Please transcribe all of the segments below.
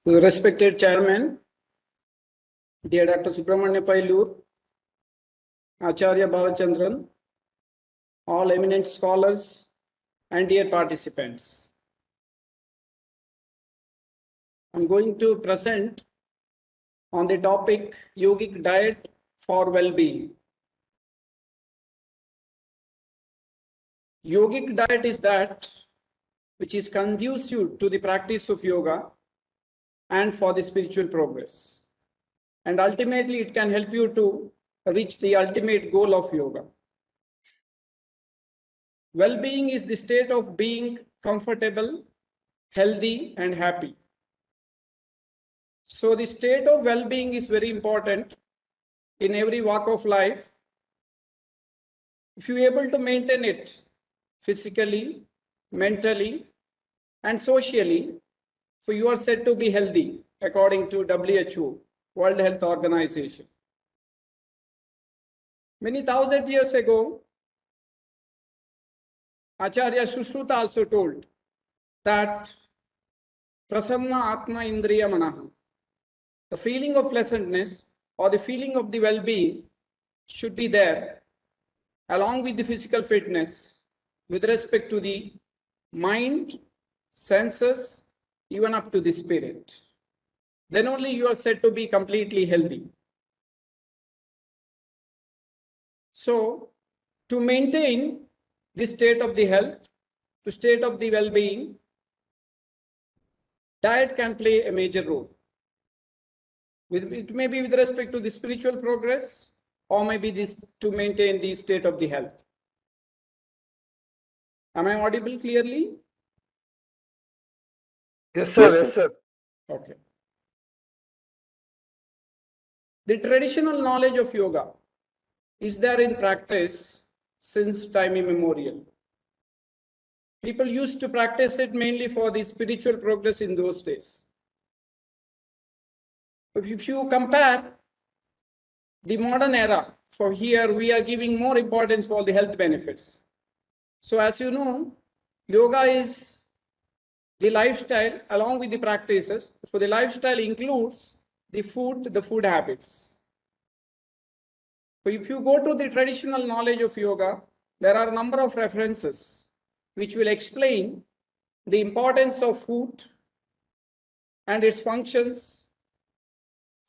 Respected Chairman, dear Dr. Subramanya Pailur, Acharya Bhalachandran, all eminent scholars, and dear participants. I'm going to present on the topic yogic diet for well-being. Yogic diet is that which is conducive to the practice of yoga and for the spiritual progress. And ultimately, it can help you to reach the ultimate goal of yoga. Well-being is the state of being comfortable, healthy, and happy. So the state of well-being is very important in every walk of life. If you are able to maintain it physically, mentally, and socially, so you are said to be healthy according to WHO, World Health Organization. Many thousand years ago, Acharya Sushruta also told that prasanna atma indriya manaha, the feeling of pleasantness or the feeling of the well-being should be there along with the physical fitness with respect to the mind, senses, even up to the spirit. Then only you are said to be completely healthy. So, to maintain the state of the health, to state of the well-being, diet can play a major role. It may be with respect to the spiritual progress, or maybe this to maintain the state of the health. Am I audible clearly? Yes, sir. Yes, sir. Okay. The traditional knowledge of yoga is there in practice since time immemorial. People used to practice it mainly for the spiritual progress in those days. If you compare the modern era, for here we are giving more importance for the health benefits. So as you know, yoga is the lifestyle along with the practices. So the lifestyle includes the food habits. So if you go to the traditional knowledge of yoga, there are a number of references which will explain the importance of food and its functions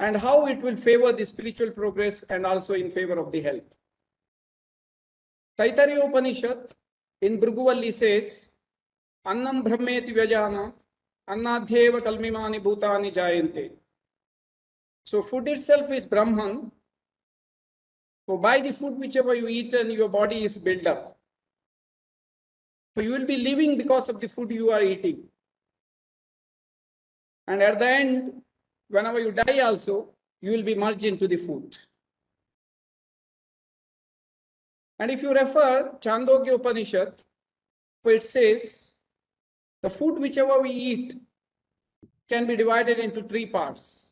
and how it will favor the spiritual progress and also in favor of the health. Taittiriya Upanishad in Bhrigu says, Annam brahmeti vyajana, annadhyeva kalmimani bhutani jayante. So food itself is Brahman. So by the food whichever you eat and your body is built up. So you will be living because of the food you are eating. And at the end, whenever you die also, you will be merged into the food. And if you refer Chandogya Upanishad, so it says, the food whichever we eat can be divided into three parts.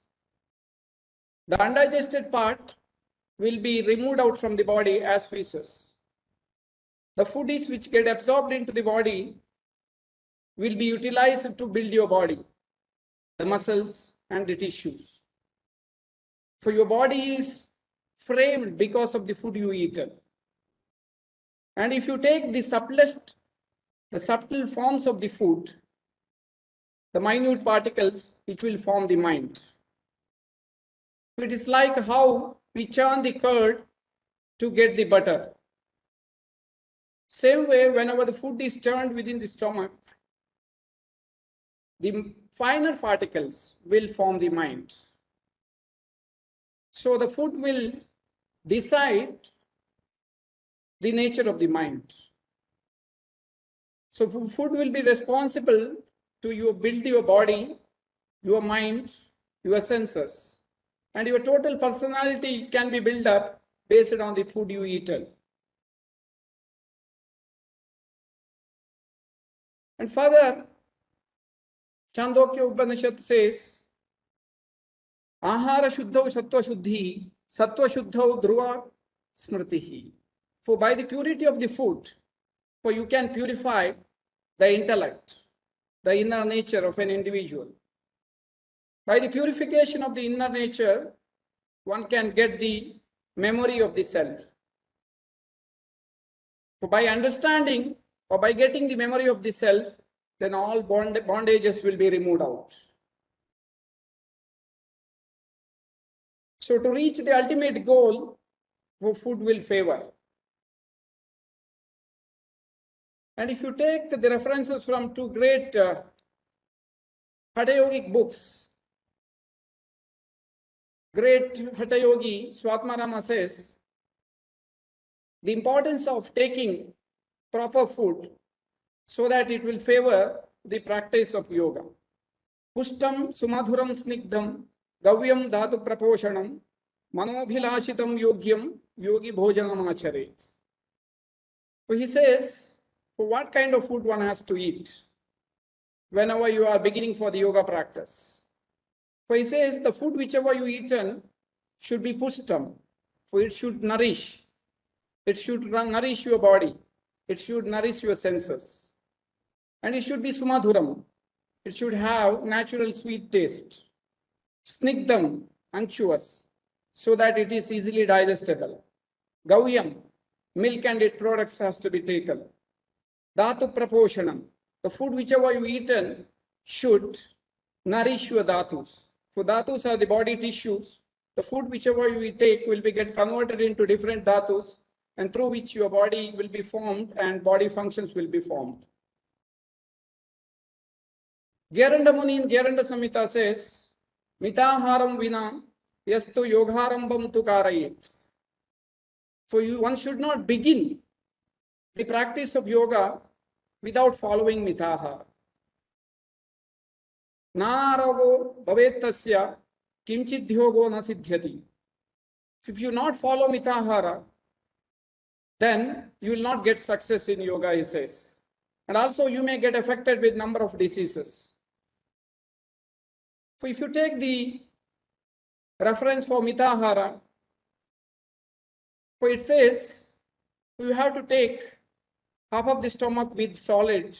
The undigested part will be removed out from the body as feces. The foodies which get absorbed into the body will be utilized to build your body, the muscles and the tissues. So your body is framed because of the food you eat. And if you take the subtle forms of the food, the minute particles which will form the mind. It is like how we churn the curd to get the butter. Same way, whenever the food is churned within the stomach, the finer particles will form the mind. So the food will decide the nature of the mind. So food will be responsible to build your body, your mind, your senses. And your total personality can be built up based on the food you eat. And further, Chandogya Upanishad says, Ahara Shuddhau Sattva Shuddhi, Sattva Shuddhau Dhruva Smritihi. For by the purity of the food, for you can purify the intellect, the inner nature of an individual. By the purification of the inner nature, one can get the memory of the self. So by understanding or by getting the memory of the self, then all bondages will be removed out. So to reach the ultimate goal, food will favor. And if you take the references from two great Hatha Yogic books, great Hatha Yogi Swatmarama says, the importance of taking proper food so that it will favor the practice of yoga. Pushtam sumadhuram snigdham gavyam dhatu praposhanam manobhilashitam yogyam yogi bhojanam achare. So he says, what kind of food one has to eat whenever you are beginning for the yoga practice. So he says the food whichever you eaten should be pushtam. So it should nourish. It should nourish your body. It should nourish your senses. And it should be sumadhuram. It should have natural sweet taste. Snigdham, unctuous, so that it is easily digestible. Gavyam, milk and its products has to be taken. Dhatu praposhanam, the food whichever you eaten should nourish your dhatus. So dhatus are the body tissues. The food whichever you take will be get converted into different dhatus, and through which your body will be formed and body functions will be formed. Gheranda Muni in Gheranda Samhita says, Mitaharam vina yastu yogharambam tu karayet. So one should not begin the practice of yoga without following mitahara. Nanarogo bhavetasya kimchidhyogo na siddhyati. If you not follow mitahara, then you will not get success in yoga, he says. And also you may get affected with number of diseases. So if you take the reference for mitahara, so it says you have to take half of the stomach with solid,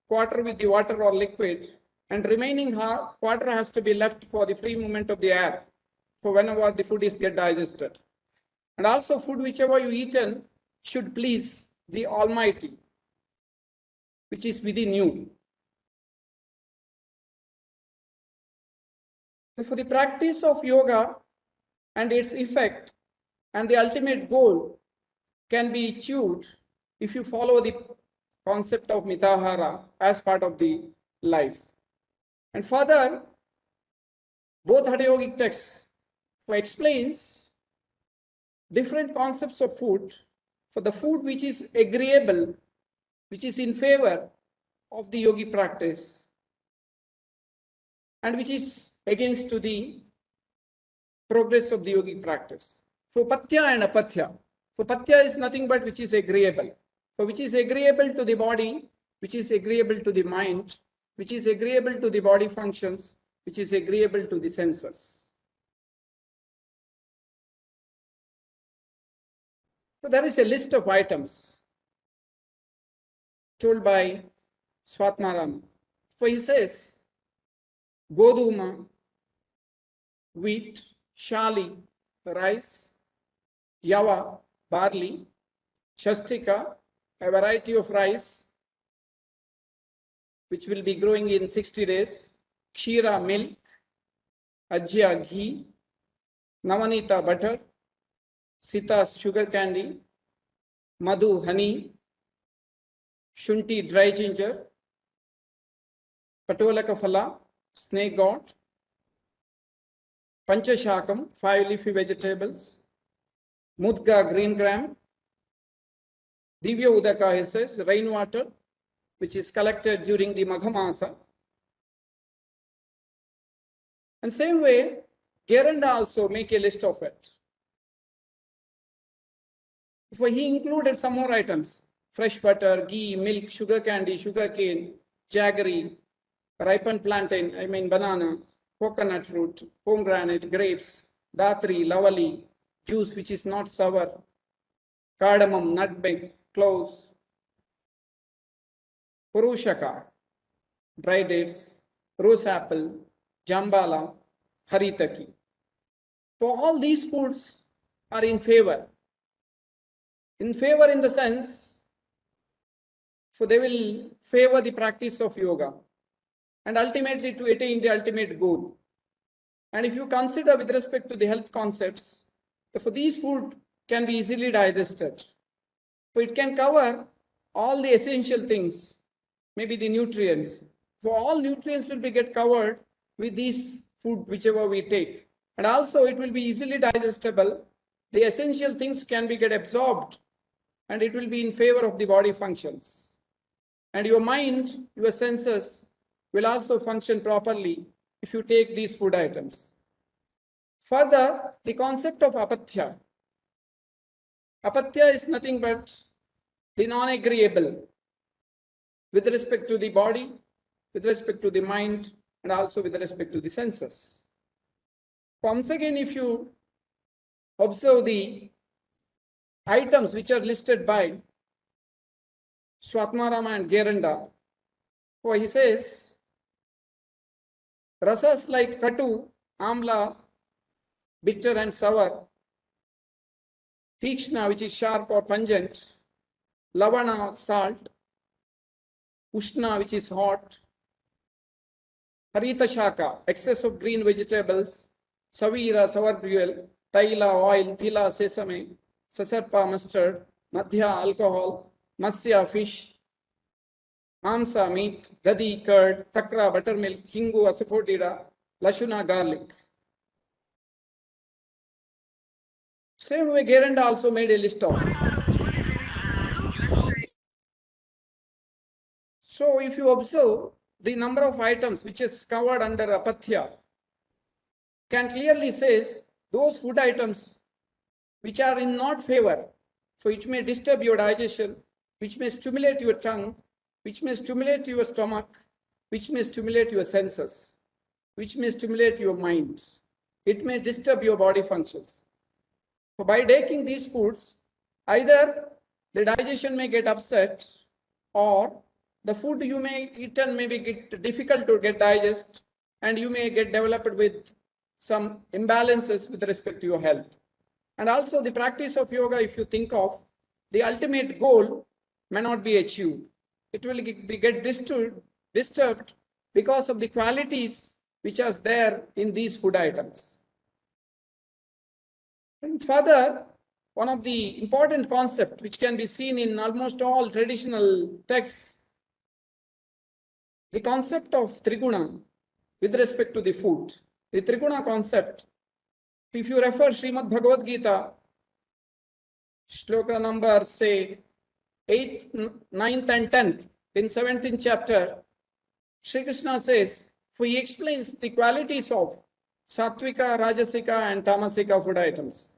quarter with the water or liquid, and remaining quarter has to be left for the free movement of the air for whenever the food is get digested. And also food whichever you eaten should please the Almighty, which is within you. For the practice of yoga and its effect and the ultimate goal can be achieved if you follow the concept of mitahara as part of the life. And further, both Hatha Yogic texts explains different concepts of food. For the food which is agreeable, which is in favor of the yogi practice, and which is against to the progress of the yogic practice. So patya and apatya. So patya is nothing but which is agreeable. So which is agreeable to the body, which is agreeable to the mind, which is agreeable to the body functions, which is agreeable to the senses. So there is a list of items told by Swatmarama. So he says, Goduma, wheat, shali, rice, yava, barley, chastika, a variety of rice, which will be growing in 60 days, kshira, milk, ajya, ghee, navanita, butter, sita, sugar candy, madhu, honey, shunti, dry ginger, patolaka phala, snake gourd, panchashakam, 5 leafy vegetables, mudga, green gram, divya udaka, he says, rainwater, which is collected during the Maghamasa. And same way, Gheranda also make a list of it. For he included some more items, fresh butter, ghee, milk, sugar candy, sugar cane, jaggery, ripened plantain, banana, coconut fruit, pomegranate, grapes, datri, lavali, juice which is not sour, cardamom, nutmeg, cloves, purushaka, dry dates, rose apple, jambala, haritaki. So all these foods are in favor. In favor in the sense, so they will favor the practice of yoga and ultimately to attain the ultimate goal. And if you consider with respect to the health concepts, for these food can be easily digested. So it can cover all the essential things, maybe the nutrients. So all nutrients will be get covered with these food, whichever we take. And also it will be easily digestible. The essential things can be get absorbed and it will be in favor of the body functions. And your mind, your senses will also function properly if you take these food items. Further, the concept of apatya. Apatya is nothing but the non-agreeable with respect to the body, with respect to the mind, and also with respect to the senses. Once again, if you observe the items which are listed by Swatmarama and Geranda, where he says, rasas like katu, amla, bitter and sour, tikshna, which is sharp or pungent, lavana, salt, ushna, which is hot, harita shaka, excess of green vegetables, savira, sour gruel, taila, oil, tila, sesame, sasarpa, mustard, madhya, alcohol, masya, fish, mamsa, meat, gadi, curd, takra, buttermilk, hingu, asafoetida, lashuna, garlic. Same way, Geranda also made a list of. So if you observe the number of items which is covered under apatya, can clearly says those food items which are in not favor, so which may disturb your digestion, which may stimulate your tongue, which may stimulate your stomach, which may stimulate your senses, which may stimulate your mind. It may disturb your body functions. So by taking these foods, either the digestion may get upset or the food you may eaten may be difficult to get digest and you may get developed with some imbalances with respect to your health. And also the practice of yoga, if you think of, the ultimate goal may not be achieved. It will get disturbed because of the qualities which are there in these food items. And further, one of the important concepts which can be seen in almost all traditional texts, the concept of triguna with respect to the food. The triguna concept, if you refer Srimad Bhagavad Gita, shloka number say 8th, 9th and 10th, in 17th chapter, Sri Krishna says, for he explains the qualities of Sattvika, Rajasika and Tamasika food items.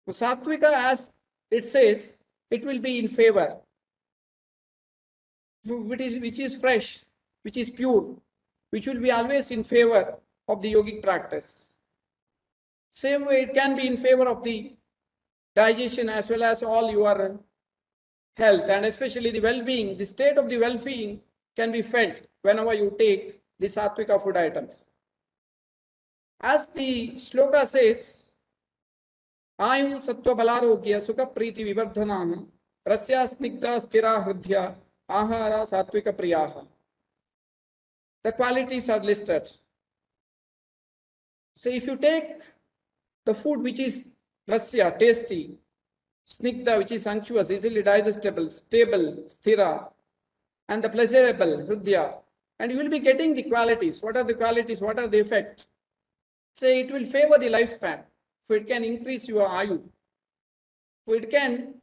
So Sattvika, as it says, it will be in favor, which is fresh, which is pure, which will be always in favor of the yogic practice. Same way it can be in favor of the digestion as well as all your health and especially the well-being. The state of the well-being can be felt whenever you take the Sattvika food items. As the shloka says, Ayu sattva balarogya sukha priti vivardhanaha rasya snigdha stira hridya ahara sattvika priyaha. The qualities are listed. So if you take the food which is rasya, tasty, snigdha, which is unctuous, easily digestible, stable, sthira, and the pleasurable, hridya, and you will be getting the qualities. What are the qualities? What are the effects? Say it will favor the lifespan. So it can increase your ayu. So it can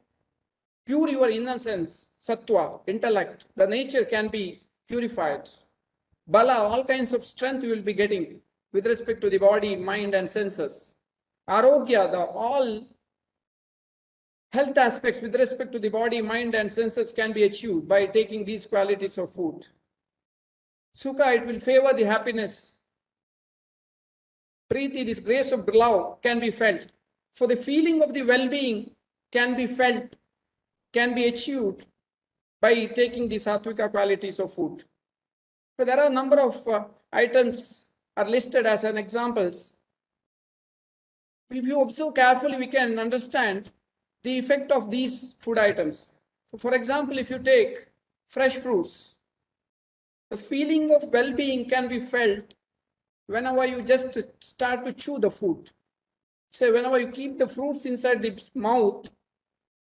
pure your innocence, sattva, intellect. The nature can be purified. Bala, all kinds of strength you will be getting with respect to the body, mind and senses. Arogya, the all health aspects with respect to the body, mind and senses can be achieved by taking these qualities of food. Sukha, it will favor the happiness. Preeti, this grace of love can be felt. So the feeling of the well-being can be felt, can be achieved by taking the Sattvika qualities of food. So there are a number of items are listed as an examples. If you observe carefully, we can understand the effect of these food items. For example, if you take fresh fruits, the feeling of well-being can be felt whenever you just start to chew the food. Say, whenever you keep the fruits inside the mouth,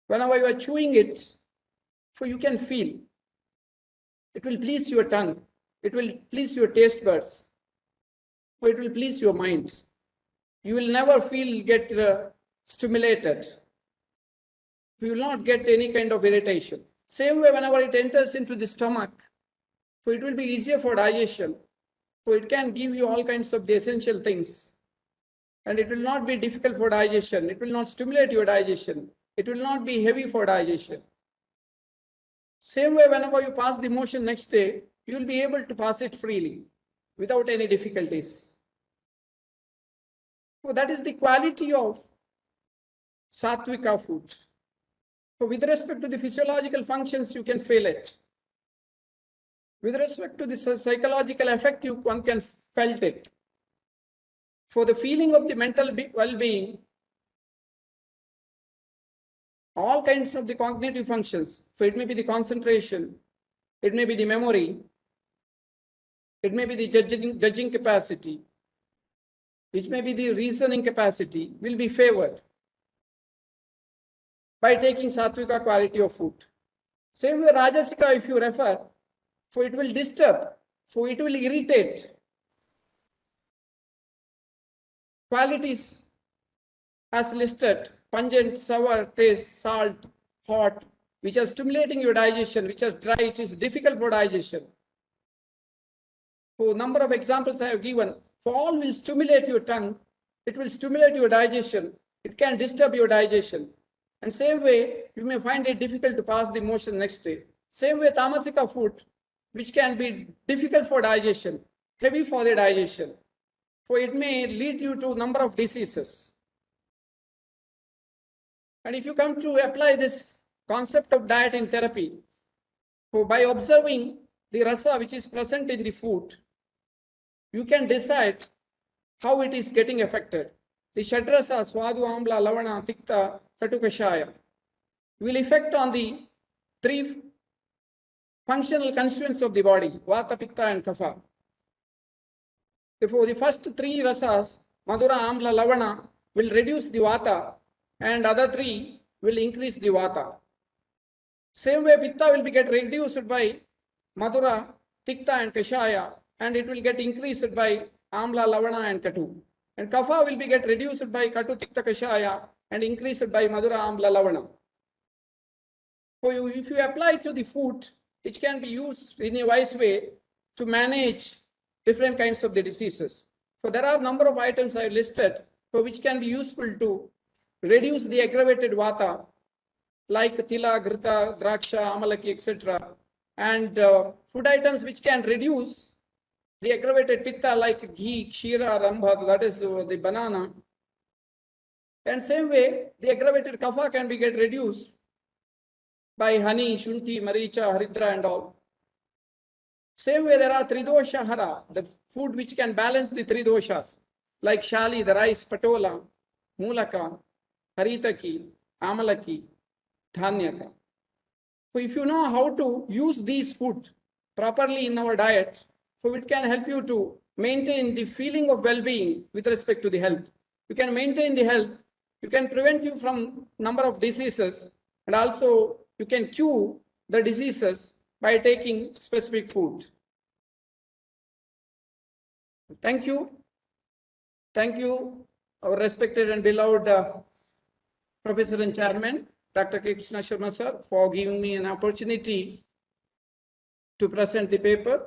whenever you are chewing it, so you can feel. It will please your tongue. It will please your taste buds. Or it will please your mind. You will never get stimulated. You will not get any kind of irritation. Same way, whenever it enters into the stomach, so it will be easier for digestion. So it can give you all kinds of the essential things. And it will not be difficult for digestion. It will not stimulate your digestion. It will not be heavy for digestion. Same way, whenever you pass the motion next day, you will be able to pass it freely without any difficulties. So that is the quality of Satvika food. So with respect to the physiological functions, you can feel it. With respect to the psychological effect, one can felt it. For the feeling of the mental well-being, all kinds of the cognitive functions, so it may be the concentration, it may be the memory, it may be the judging capacity, it may be the reasoning capacity, will be favored by taking Satvika quality of food. Same way Rajasika, if you refer, so it will disturb, so it will irritate. Qualities as listed: pungent, sour taste, salt, hot, which are stimulating your digestion, which are dry, which is difficult for digestion. So number of examples I have given, so all will stimulate your tongue, it will stimulate your digestion, it can disturb your digestion. And same way, you may find it difficult to pass the motion next day. Same way, Tamasika food, which can be difficult for digestion, heavy for the digestion. So it may lead you to a number of diseases. And if you come to apply this concept of diet in therapy, so by observing the rasa which is present in the food, you can decide how it is getting affected. The shadrasa, swadu, amla, lavana, tikta, katu, kashaya will affect on the three functional constituents of the body, vata, pitta and kapha. Therefore, the first three rasas, madura, amla, lavana, will reduce the vata, and other three will increase the vata. Same way, pitta will be get reduced by madura, tikta and kashaya, and it will get increased by amla, lavana and katu. And kapha will be get reduced by katu, tikta, kashaya, and increased by madura, amla, lavana. So if you apply to the food, it can be used in a wise way to manage different kinds of the diseases. So there are a number of items I listed, so which can be useful to reduce the aggravated vata, like tila, grita, draksha, amalaki, etc. And food items which can reduce the aggravated pitta, like ghee, kshira, rambha, that is the banana. And same way, the aggravated kapha can be get reduced by honey, shunti, maricha, haridra and all. Same way, there are tridosha hara, the food which can balance the three doshas, like shali, the rice, patola, mulaka, haritaki, amalaki, dhanyaka. So if you know how to use these food properly in our diet, so it can help you to maintain the feeling of well-being with respect to the health. You can maintain the health, you can prevent you from number of diseases, and also you can cure the diseases by taking specific food. Thank you. Thank you, our respected and beloved Professor and Chairman, Dr. K. Krishna Sharma sir, for giving me an opportunity to present the paper.